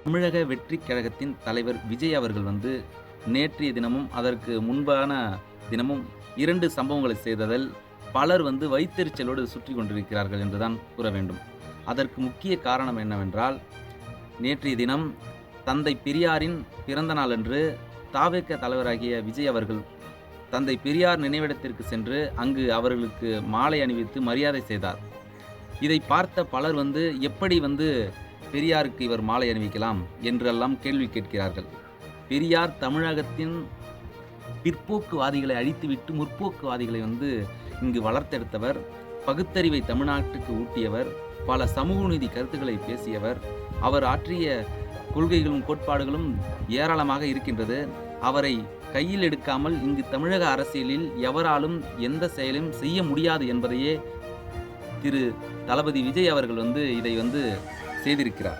தமிழக வெற்றிக் கழகத்தின் தலைவர் விஜய் அவர்கள் நேற்றைய தினமும், அதற்கு முன்பான தினமும் 2 சம்பவங்களை செய்ததில் பலர் வயித்தெரிச்சலோடு சுற்றிக் கொண்டிருக்கிறார்கள் என்றுதான் கூற வேண்டும். அதற்கு முக்கிய காரணம் என்னவென்றால், நேற்றைய தினம் தந்தை பெரியாரின் பிறந்த நாளன்று தவேக தலைவராகிய விஜய் அவர்கள் தந்தை பெரியார் நினைவிடத்திற்கு சென்று அங்கு அவர்களுக்கு மாலை அணிவித்து மரியாதை செய்தார். இதை பார்த்த பலர் எப்படி பெரியாருக்கு இவர் மாலை அணிவிக்கலாம் என்றெல்லாம் கேள்வி கேட்கிறார்கள். பெரியார் தமிழகத்தின் பிற்போக்குவாதிகளை அழித்துவிட்டு முற்போக்குவாதிகளை இங்கு வளர்த்தெடுத்தவர், பகுத்தறிவை தமிழ்நாட்டுக்கு ஊட்டியவர், பல சமூக நீதி கருத்துக்களை பேசியவர். அவர் ஆற்றிய கொள்கைகளும் கோட்பாடுகளும் ஏராளமாக இருக்கின்றது. அவரை கையில் எடுக்காமல் இங்கு தமிழக அரசியலில் எவராலும் எந்த செயலையும் செய்ய முடியாது என்பதையே திரு தளபதி விஜய் அவர்கள் இதை செய்திருக்கிறார்.